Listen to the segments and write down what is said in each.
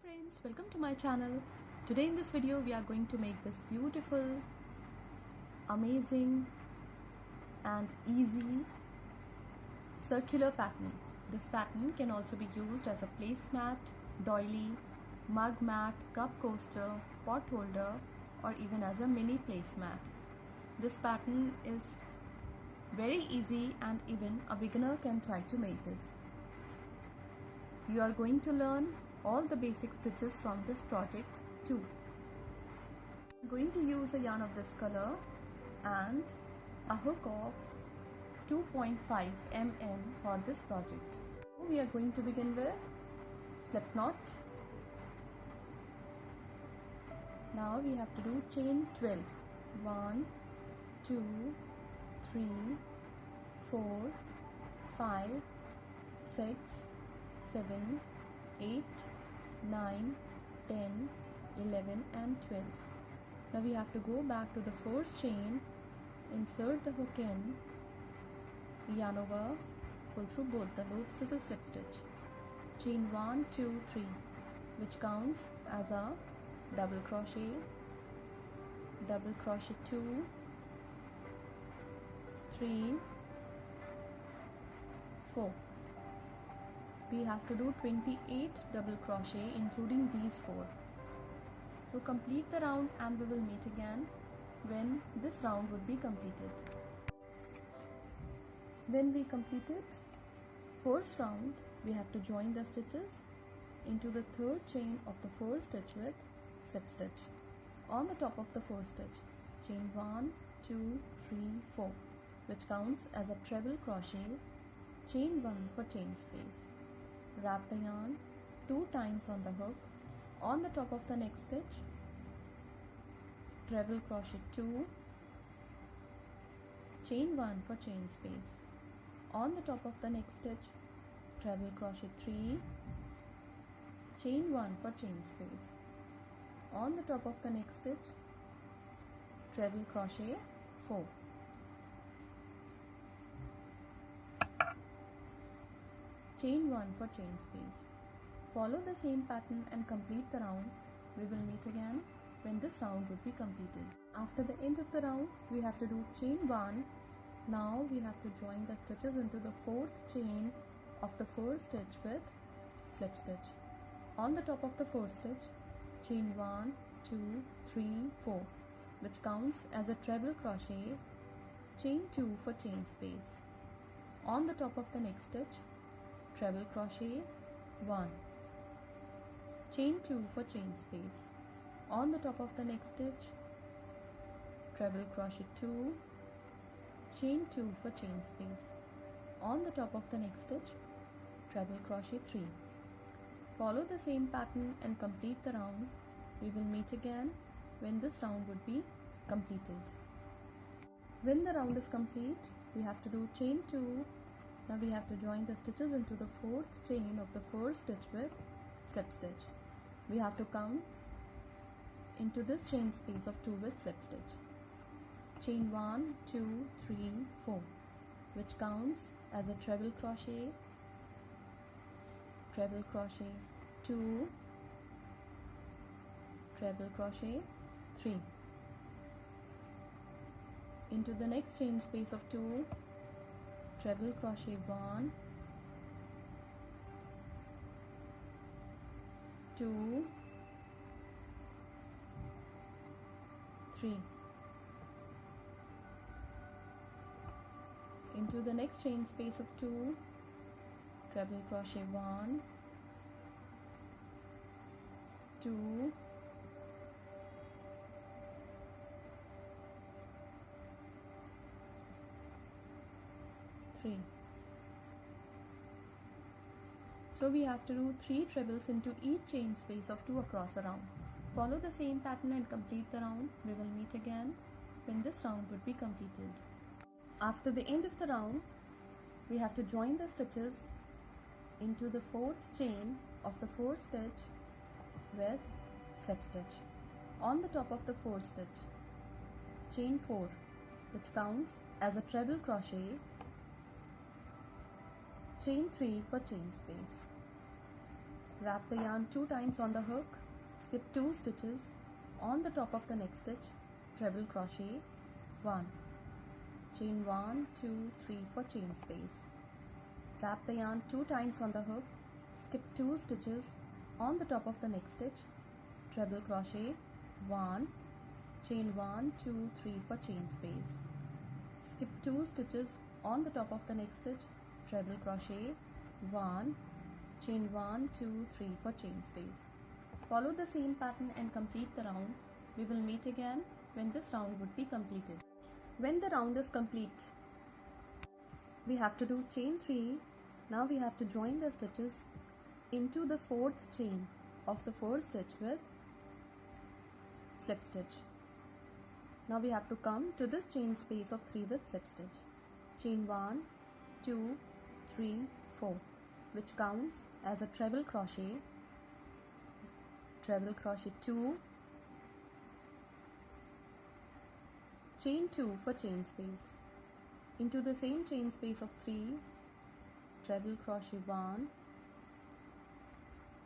friends, welcome to my channel. Today in this video we are going to make this beautiful, amazing and easy circular pattern. This pattern can also be used as a placemat, doily, mug mat, cup coaster, pot holder or even as a mini placemat. This pattern is very easy and even a beginner can try to make this. You are going to learn all the basic stitches from this project too. I'm going to use a yarn of this color and a hook of 2.5 mm for this project. We are going to begin with slip knot. Now we have to do chain 12. 1, 2, 3, 4, 5, 6, 7, 8, 9, 10, 11 and 12. Now we have to go back to the first chain, insert the hook in, yarn over, pull through both the loops. This is slip stitch. Chain 1, 2, 3, which counts as a double crochet 2, 3, 4. We have to do 28 double crochet including these 4. So complete the round and we will meet again when this round would be completed. When we completed first round, we have to join the stitches into the third chain of the first stitch with slip stitch. On the top of the first stitch, chain 1, 2, 3, 4, which counts as a treble crochet, chain 1 for chain space. Wrap the yarn 2 times on the hook. On the top of the next stitch, treble crochet 2, chain 1 for chain space. On the top of the next stitch, treble crochet 3, chain 1 for chain space. On the top of the next stitch, treble crochet 4. Chain 1 for chain space. Follow the same pattern and complete the round. We will meet again when this round would be completed. After the end of the round, we have to do chain 1. Now we have to join the stitches into the fourth chain of the first stitch with slip stitch. On the top of the first stitch, chain 1, 2, 3, 4, which counts as a treble crochet, chain 2 for chain space. On the top of the next stitch, treble crochet 1, chain 2 for chain space. On the top of the next stitch, treble crochet 2, chain 2 for chain space. On the top of the next stitch, treble crochet 3. Follow the same pattern and complete the round. We will meet again when this round would be completed. When the round is complete, we have to do chain 2. Now we have to join the stitches into the fourth chain of the first stitch with slip stitch. We have to come into this chain space of 2 with slip stitch. Chain 1, 2, 3, 4, which counts as a treble crochet 2, treble crochet 3. Into the next chain space of 2, treble crochet 1, 2, 3. Into the next chain space of 2, treble crochet 1, 2, 3. So we have to do 3 trebles into each chain space of 2 across the round. Follow the same pattern and complete the round. We will meet again when this round would be completed. After the end of the round, we have to join the stitches into the fourth chain of the first stitch with slip stitch. On the top of the fourth stitch, chain 4, which counts as a treble crochet, chain 3 for chain space. Wrap the yarn 2 times on the hook, skip 2 stitches, on the top of the next stitch, treble crochet 1, chain 1, 2, 3 for chain space. Wrap the yarn 2 times on the hook, skip 2 stitches, on the top of the next stitch, treble crochet 1, chain 1, 2, 3 for chain space. Skip 2 stitches, on the top of the next stitch, treble crochet 1, chain 1, 2, 3 for chain space. Follow the same pattern and complete the round. We will meet again when this round would be completed. When the round is complete, we have to do chain 3. Now we have to join the stitches into the 4th chain of the 4th stitch with slip stitch. Now we have to come to this chain space of 3 with slip stitch. Chain 1, 2, 3, 4, which counts as a treble crochet. Treble crochet 2, chain 2 for chain space. Into the same chain space of 3, treble crochet 1,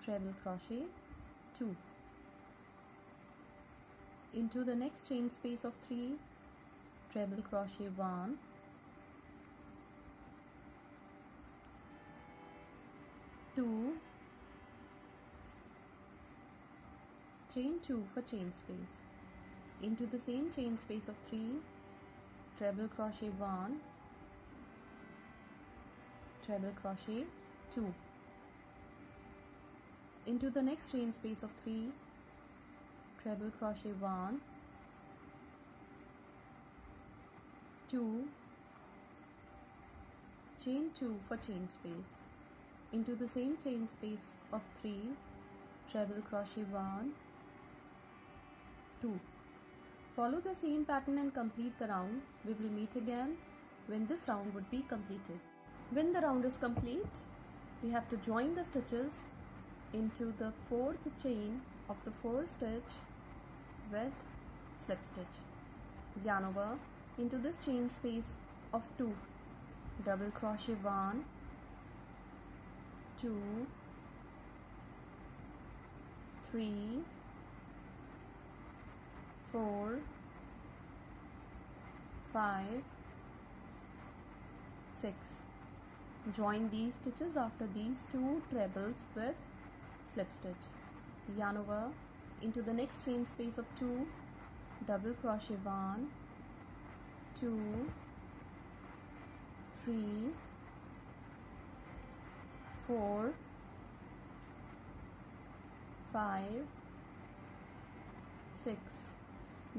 treble crochet 2. Into the next chain space of 3, treble crochet 1, two, chain 2 for chain space. Into the same chain space of 3, treble crochet 1, treble crochet 2. Into the next chain space of 3, treble crochet 1, 2, chain 2 for chain space. Into the same chain space of 3, treble crochet 1, 2. Follow the same pattern and complete the round. We will meet again when this round would be completed. When the round is complete, we have to join the stitches into the 4th chain of the 4th stitch with slip stitch. Yarn over into this chain space of 2, double crochet 1, 2, 3, 4, 5, 6. Join these stitches after these 2 trebles with slip stitch. Yarn over into the next chain space of 2, double crochet 1, 2, 3, 4, 5, 6.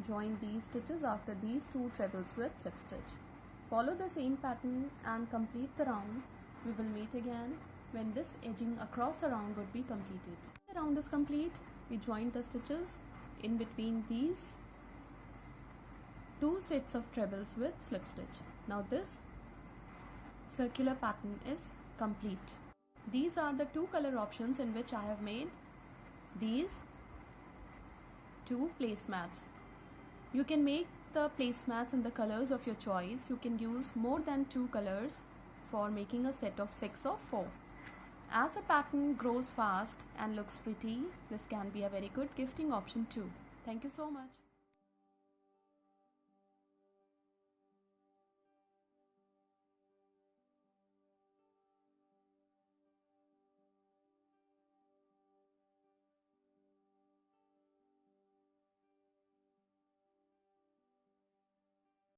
Join these stitches after these 2 trebles with slip stitch. Follow the same pattern and complete the round. We will meet again when this edging across the round would be completed. When the round is complete, we join the stitches in between these 2 sets of trebles with slip stitch. Now this circular pattern is complete. These are the 2 color options in which I have made these 2 placemats. You can make the placemats in the colors of your choice. You can use more than 2 colors for making a set of 6 or 4. As the pattern grows fast and looks pretty, this can be a very good gifting option too. Thank you so much.